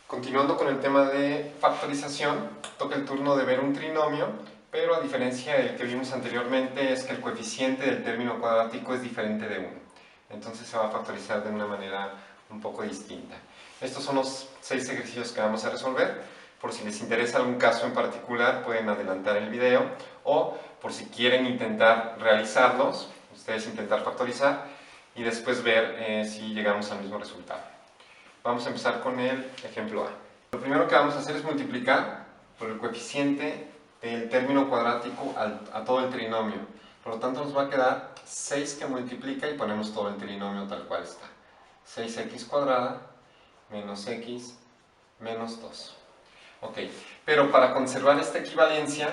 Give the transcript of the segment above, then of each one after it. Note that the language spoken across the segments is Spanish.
Continuando con el tema de factorización, toca el turno de ver un trinomio, pero a diferencia del que vimos anteriormente es que el coeficiente del término cuadrático es diferente de 1. Entonces se va a factorizar de una manera un poco distinta. Estos son los 6 ejercicios que vamos a resolver. Por si les interesa algún caso en particular, pueden adelantar el video, o por si quieren intentar realizarlos, ustedes intentar factorizar y después ver si llegamos al mismo resultado. Vamos a empezar con el ejemplo A. Lo primero que vamos a hacer es multiplicar por el coeficiente del término cuadrático a todo el trinomio. Por lo tanto nos va a quedar 6 que multiplica y ponemos todo el trinomio tal cual está. 6x cuadrada menos x menos 2. Ok, pero para conservar esta equivalencia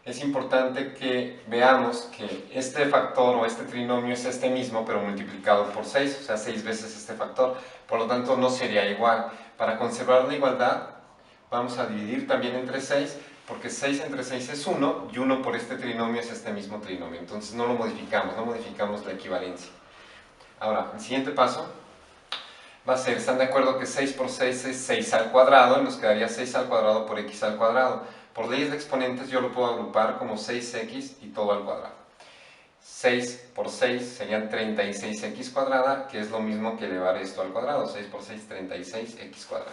es importante que veamos que este factor o este trinomio es este mismo, pero multiplicado por 6, o sea, 6 veces este factor. Por lo tanto, no sería igual. Para conservar la igualdad, vamos a dividir también entre 6, porque 6 entre 6 es 1, y 1 por este trinomio es este mismo trinomio. Entonces no lo modificamos, no modificamos la equivalencia. Ahora, el siguiente paso va a ser, ¿están de acuerdo que 6 por 6 es 6 al cuadrado? Y nos quedaría 6 al cuadrado por x al cuadrado. Por leyes de exponentes yo lo puedo agrupar como 6x y todo al cuadrado. 6 por 6 serían 36x cuadrada, que es lo mismo que elevar esto al cuadrado. 6 por 6, 36x cuadrada.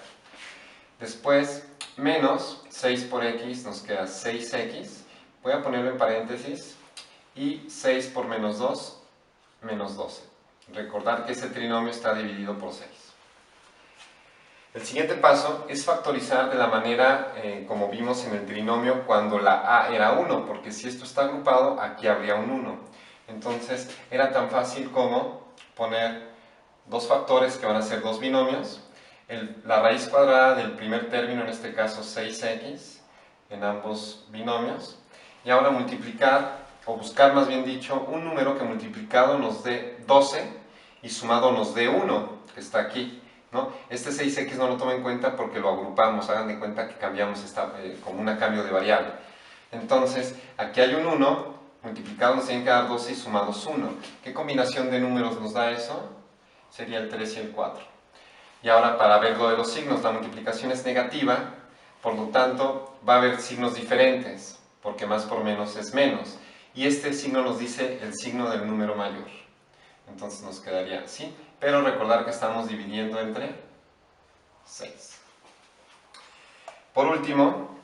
Después, menos 6 por x nos queda 6x. Voy a ponerlo en paréntesis. Y 6 por menos 2, menos 12. Recordar que ese trinomio está dividido por 6. El siguiente paso es factorizar de la manera como vimos en el trinomio cuando la a era 1, porque si esto está agrupado, aquí habría un 1. Entonces era tan fácil como poner dos factores que van a ser dos binomios, la raíz cuadrada del primer término, en este caso 6x, en ambos binomios, y ahora multiplicar, o buscar más bien dicho, un número que multiplicado nos dé 12 y sumado nos dé 1, que está aquí. ¿No? Este 6x no lo tomen en cuenta porque lo agrupamos, hagan de cuenta que cambiamos como un cambio de variable. Entonces, aquí hay un 1, multiplicado nos tienen que dar 12 y sumados 1. ¿Qué combinación de números nos da eso? Sería el 3 y el 4. Y ahora para ver lo de los signos, la multiplicación es negativa, por lo tanto va a haber signos diferentes, porque más por menos es menos. Y este signo nos dice el signo del número mayor. Entonces nos quedaría así, pero recordar que estamos dividiendo entre 6. Por último,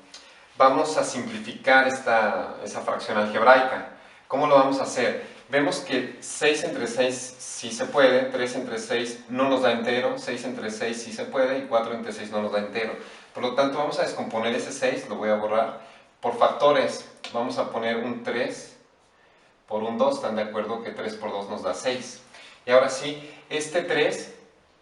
vamos a simplificar esa fracción algebraica. ¿Cómo lo vamos a hacer? Vemos que 6 entre 6 sí se puede, 3 entre 6 no nos da entero, 6 entre 6 sí se puede y 4 entre 6 no nos da entero. Por lo tanto, vamos a descomponer ese 6, lo voy a borrar, por factores. Vamos a poner un 3 por un 2, ¿están de acuerdo que 3 por 2 nos da 6? Y ahora sí, este 3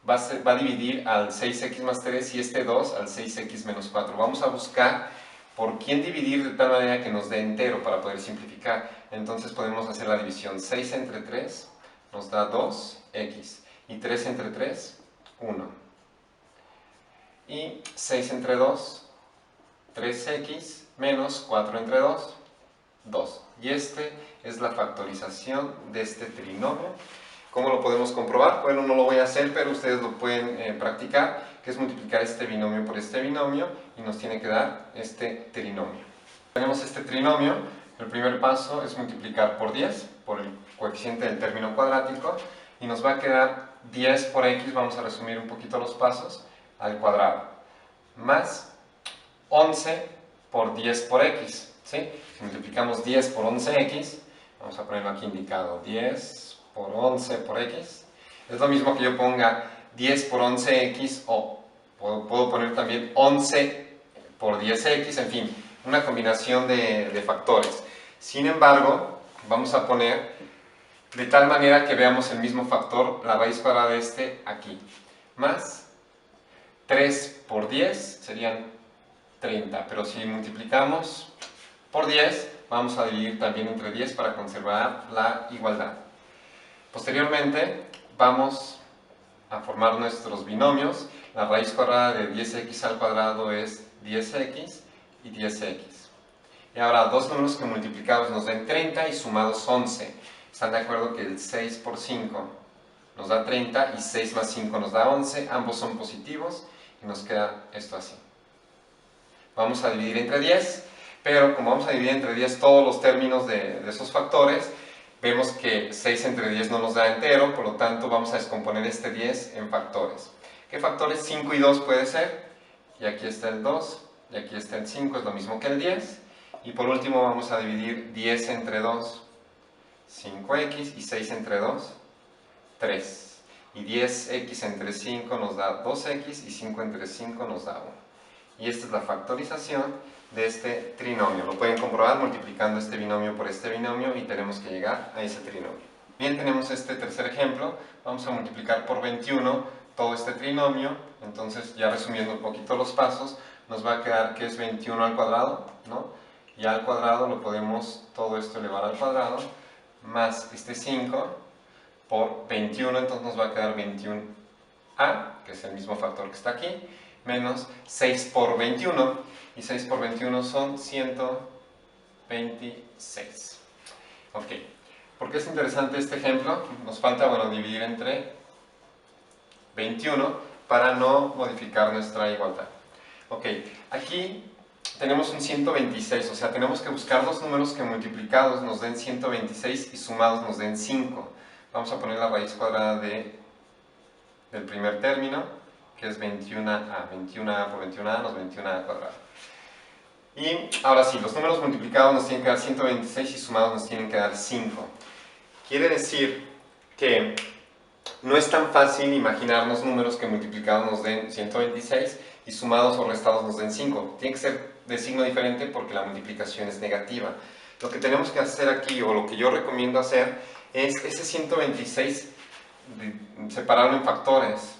va a dividir al 6x más 3 y este 2 al 6x menos 4. Vamos a buscar por quién dividir de tal manera que nos dé entero para poder simplificar. Entonces podemos hacer la división. 6 entre 3 nos da 2x y 3 entre 3, 1. Y 6 entre 2, 3x menos 4 entre 2, 2. Y este es la factorización de este trinomio. ¿Cómo lo podemos comprobar? Bueno, no lo voy a hacer, pero ustedes lo pueden practicar, que es multiplicar este binomio por este binomio y nos tiene que dar este trinomio. Tenemos este trinomio, el primer paso es multiplicar por 10, por el coeficiente del término cuadrático, y nos va a quedar 10 por x, vamos a resumir un poquito los pasos, al cuadrado, más 11 por 10 por x, ¿sí? Si multiplicamos 10 por 11x, vamos a ponerlo aquí indicado, 10 por 11 por x, es lo mismo que yo ponga 10 por 11x, o puedo poner también 11 por 10x, en fin, una combinación de factores. Sin embargo, vamos a poner de tal manera que veamos el mismo factor, la raíz cuadrada de este, aquí, más 3 por 10 serían 30, pero si multiplicamos por 10, vamos a dividir también entre 10 para conservar la igualdad. Posteriormente, vamos a formar nuestros binomios. La raíz cuadrada de 10x al cuadrado es 10x y 10x. Y ahora, dos números que multiplicados nos den 30 y sumados 11. ¿Están de acuerdo que el 6 por 5 nos da 30 y 6 más 5 nos da 11? Ambos son positivos. y nos queda esto así. Vamos a dividir entre 10, pero como vamos a dividir entre 10 todos los términos de esos factores, vemos que 6 entre 10 no nos da entero, por lo tanto vamos a descomponer este 10 en factores. ¿Qué factores? 5 y 2 puede ser, y aquí está el 2, y aquí está el 5, es lo mismo que el 10. Y por último vamos a dividir 10 entre 2, 5x, y 6 entre 2, 3. Y 10x entre 5 nos da 2x, y 5 entre 5 nos da 1. Y esta es la factorización de este trinomio. Lo pueden comprobar multiplicando este binomio por este binomio y tenemos que llegar a ese trinomio. Bien, tenemos este tercer ejemplo. Vamos a multiplicar por 21 todo este trinomio. Entonces, ya resumiendo un poquito los pasos, nos va a quedar que es 21 al cuadrado, ¿no? Y al cuadrado lo podemos todo esto elevar al cuadrado, más este 5 por 21, entonces nos va a quedar 21a, que es el mismo factor que está aquí, menos 6 por 21, y 6 por 21 son 126. Ok, ¿por qué es interesante este ejemplo? Nos falta, bueno, dividir entre 21 para no modificar nuestra igualdad. Ok, aquí tenemos un 126, o sea, tenemos que buscar los números que multiplicados nos den 126 y sumados nos den 5. Vamos a poner la raíz cuadrada del primer término, que es 21a. 21a por 21a nos da 21a al cuadrado. Y ahora sí, los números multiplicados nos tienen que dar 126 y sumados nos tienen que dar 5. Quiere decir que no es tan fácil imaginarnos números que multiplicados nos den 126 y sumados o restados nos den 5. Tiene que ser de signo diferente porque la multiplicación es negativa. Lo que tenemos que hacer aquí, o lo que yo recomiendo hacer, es ese 126 separarlo en factores,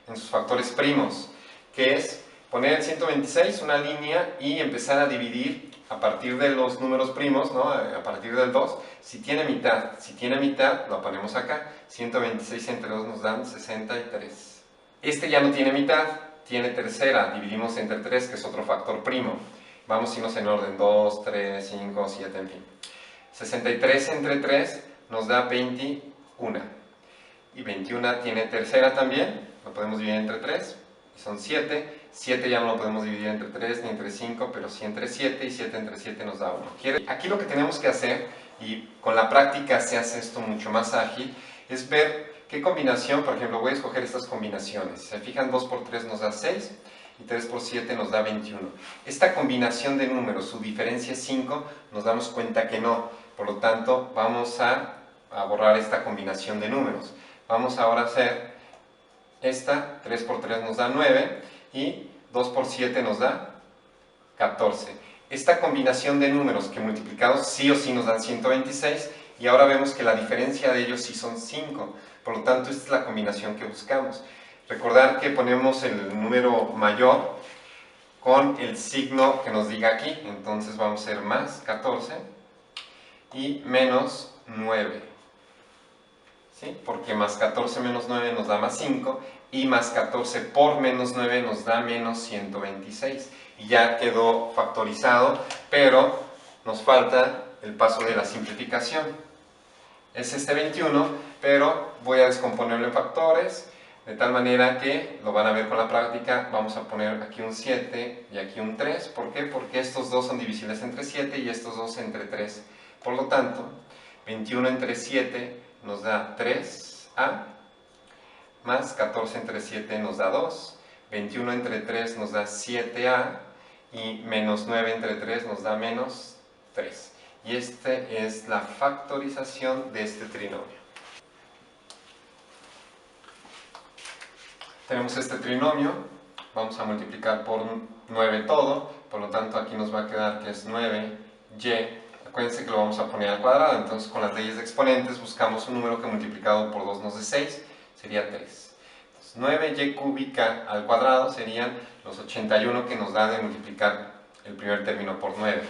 en sus factores primos, que es poner el 126 una línea y empezar a dividir a partir de los números primos, ¿no? A partir del 2, si tiene mitad, lo ponemos acá, 126 entre 2 nos dan 63. Este ya no tiene mitad, tiene tercera, dividimos entre 3, que es otro factor primo. Vamos a irnos en orden, 2, 3, 5, 7, en fin. 63 entre 3 nos da 21. Y 21 tiene tercera también, lo podemos dividir entre 3, y son 7. 7 ya no lo podemos dividir entre 3 ni entre 5, pero sí entre 7, y 7 entre 7 nos da 1. Aquí lo que tenemos que hacer, y con la práctica se hace esto mucho más ágil, es ver qué combinación, por ejemplo, voy a escoger estas combinaciones. Si se fijan, 2 por 3 nos da 6, y 3 por 7 nos da 21. Esta combinación de números, su diferencia es 5, nos damos cuenta que no. Por lo tanto, vamos a borrar esta combinación de números. Vamos ahora a hacer esta, 3 por 3 nos da 9, y 2 por 7 nos da 14. Esta combinación de números que multiplicados sí o sí nos dan 126, y ahora vemos que la diferencia de ellos sí son 5. Por lo tanto, esta es la combinación que buscamos. Recordar que ponemos el número mayor con el signo que nos diga aquí. Entonces vamos a hacer más 14 y menos 9. ¿Sí? Porque más 14 menos 9 nos da más 5, y más 14 por menos 9 nos da menos 126. Y ya quedó factorizado, pero nos falta el paso de la simplificación. Es este 21, pero voy a descomponerlo en factores, de tal manera que, lo van a ver con la práctica, vamos a poner aquí un 7 y aquí un 3. ¿Por qué? Porque estos dos son divisibles entre 7 y estos dos entre 3. Por lo tanto, 21 entre 7 nos da 3a, más 14 entre 7 nos da 2, 21 entre 3 nos da 7a, y menos 9 entre 3 nos da menos 3. Y esta es la factorización de este trinomio. Tenemos este trinomio, vamos a multiplicar por 9 todo, por lo tanto aquí nos va a quedar que es 9y. Acuérdense que lo vamos a poner al cuadrado, entonces con las leyes de exponentes buscamos un número que multiplicado por 2 nos dé 6, sería 3. Entonces, 9y cúbica al cuadrado serían los 81 que nos da de multiplicar el primer término por 9.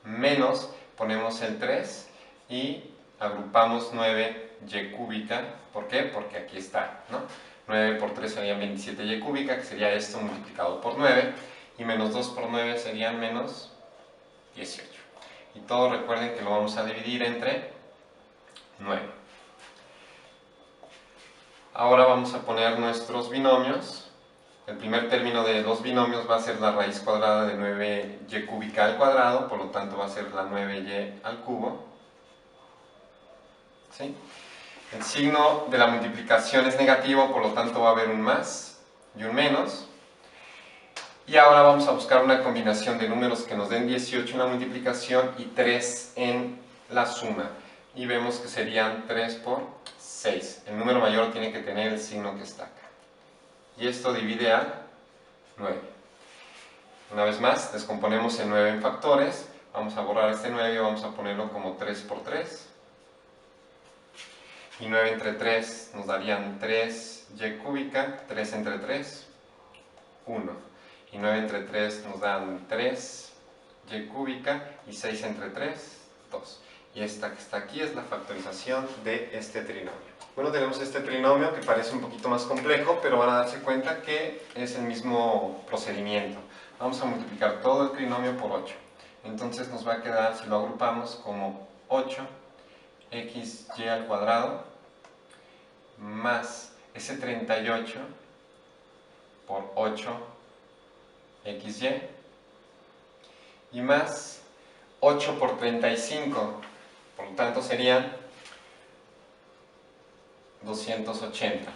Menos, ponemos el 3 y agrupamos 9y cúbica. ¿Por qué? Porque aquí está, ¿no? 9 por 3 serían 27y cúbica, que sería esto multiplicado por 9. Y menos 2 por 9 serían menos 18. Y todo recuerden que lo vamos a dividir entre 9. Ahora vamos a poner nuestros binomios. el primer término de los binomios va a ser la raíz cuadrada de 9y cúbica al cuadrado, por lo tanto va a ser la 9y al cubo. ¿Sí? El signo de la multiplicación es negativo, por lo tanto va a haber un más y un menos. Y ahora vamos a buscar una combinación de números que nos den 18 en la multiplicación y 3 en la suma. Y vemos que serían 3 por 6. El número mayor tiene que tener el signo que está acá. Y esto divide a 9. Una vez más, descomponemos el 9 en factores. Vamos a borrar este 9 y vamos a ponerlo como 3 por 3. Y 9 entre 3 nos darían 3y cúbica, 3 entre 3, 1. Y 9 entre 3 nos dan 3y cúbica y 6 entre 3, 2. Y esta que está aquí es la factorización de este trinomio. Bueno, tenemos este trinomio que parece un poquito más complejo, pero van a darse cuenta que es el mismo procedimiento. Vamos a multiplicar todo el trinomio por 8. Entonces nos va a quedar, si lo agrupamos, como 8xy al cuadrado más ese 38 por 8xy y más 8 por 35, por lo tanto serían 280.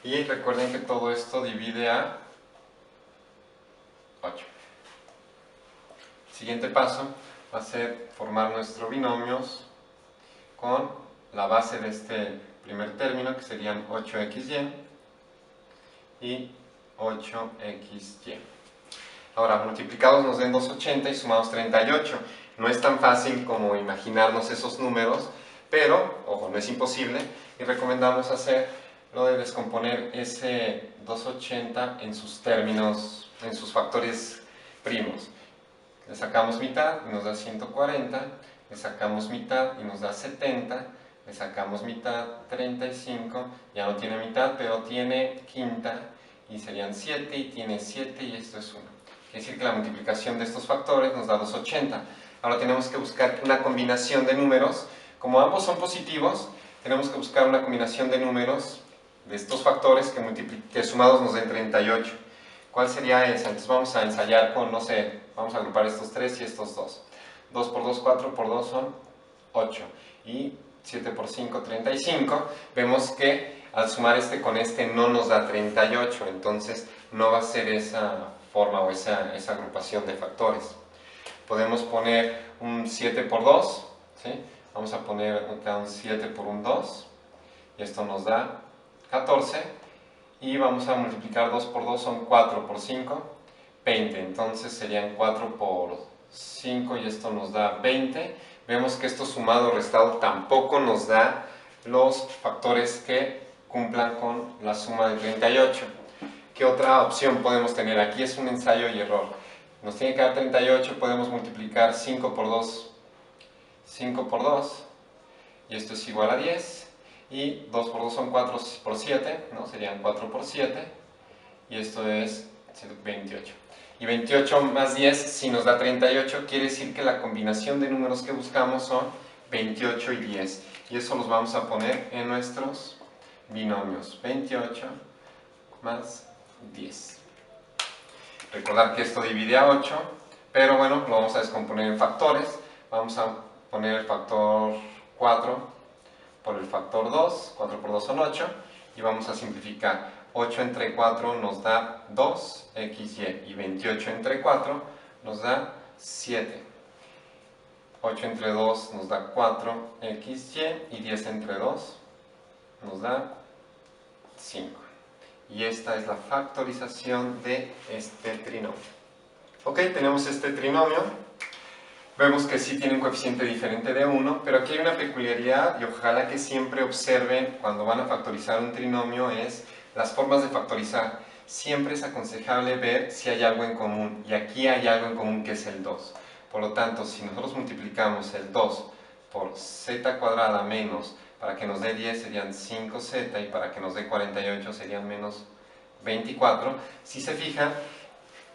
Y recuerden que todo esto divide a 8. El siguiente paso va a ser formar nuestros binomios con la base de este primer término, que serían 8xy y 8xy. Ahora, multiplicados nos den 280 y sumados 38. No es tan fácil como imaginarnos esos números, pero, ojo, no es imposible, y recomendamos hacer lo de descomponer ese 280 en sus términos, en sus factores primos. Le sacamos mitad y nos da 140, le sacamos mitad y nos da 70, le sacamos mitad, 35, ya no tiene mitad, pero tiene quinta, y serían 7, y tiene 7, y esto es 1. Quiere decir que la multiplicación de estos factores nos da 280. Ahora tenemos que buscar una combinación de números. Como ambos son positivos, tenemos que buscar una combinación de números de estos factores que sumados nos den 38. ¿Cuál sería esa? Entonces vamos a ensayar con, no sé, vamos a agrupar estos 3 y estos 2. 2 por 2, 4 por 2 son 8. Y 7 por 5, 35. Vemos que al sumar este con este no nos da 38, entonces no va a ser esa forma o esa agrupación de factores. Podemos poner un 7 por 2, ¿sí? Vamos a poner acá un 7 por un 2, y esto nos da 14, y vamos a multiplicar 2 por 2, son 4 por 5, 20, entonces serían 4 por 5 y esto nos da 20. Vemos que esto sumado o restado tampoco nos da los factores que cumplan con la suma de 38. ¿Qué otra opción podemos tener? Aquí es un ensayo y error. Nos tiene que dar 38, podemos multiplicar 5 por 2, 5 por 2, y esto es igual a 10, y 2 por 2 son 4 por 7, ¿no? Serían 4 por 7, y esto es 28. Y 28 más 10, si nos da 38, quiere decir que la combinación de números que buscamos son 28 y 10. Y eso los vamos a poner en nuestros binomios. 28 más 10. Recordar que esto divide a 8, pero bueno, lo vamos a descomponer en factores. Vamos a poner el factor 4 por el factor 2. 4 por 2 son 8. Y vamos a simplificar. 8 entre 4 nos da 2xy, y 28 entre 4 nos da 7. 8 entre 2 nos da 4xy, y 10 entre 2 nos da 5. Y esta es la factorización de este trinomio. Ok, tenemos este trinomio. Vemos que sí tiene un coeficiente diferente de 1, pero aquí hay una peculiaridad, y ojalá que siempre observen cuando van a factorizar un trinomio, es las formas de factorizar. Siempre es aconsejable ver si hay algo en común, y aquí hay algo en común que es el 2. Por lo tanto, si nosotros multiplicamos el 2 por z cuadrada menos, para que nos dé 10 serían 5z, y para que nos dé 48 serían menos 24, si se fijan,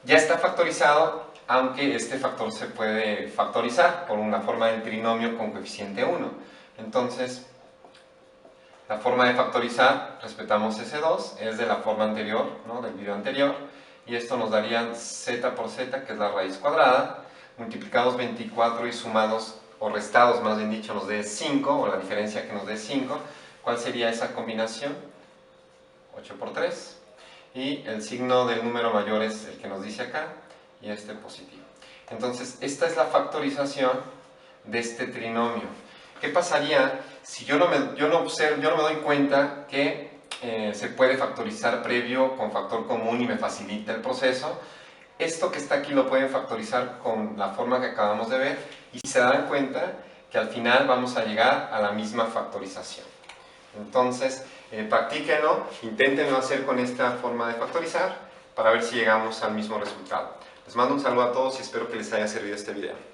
ya está factorizado, aunque este factor se puede factorizar por una forma del trinomio con coeficiente 1. Entonces, La forma de factorizar, respetamos S2, es de la forma anterior, ¿no? Del video anterior, y esto nos daría z por z, que es la raíz cuadrada, multiplicados 24 y sumados, o restados más bien dicho, nos dé 5, o la diferencia que nos dé 5. ¿Cuál sería esa combinación? 8 por 3, y el signo del número mayor es el que nos dice acá, y este positivo. Entonces, esta es la factorización de este trinomio. ¿Qué pasaría si yo no me doy cuenta que se puede factorizar previo con factor común y me facilita el proceso? Esto que está aquí lo pueden factorizar con la forma que acabamos de ver y se dan cuenta que al final vamos a llegar a la misma factorización. Entonces, practíquenlo, inténtenlo hacer con esta forma de factorizar para ver si llegamos al mismo resultado. Les mando un saludo a todos y espero que les haya servido este video.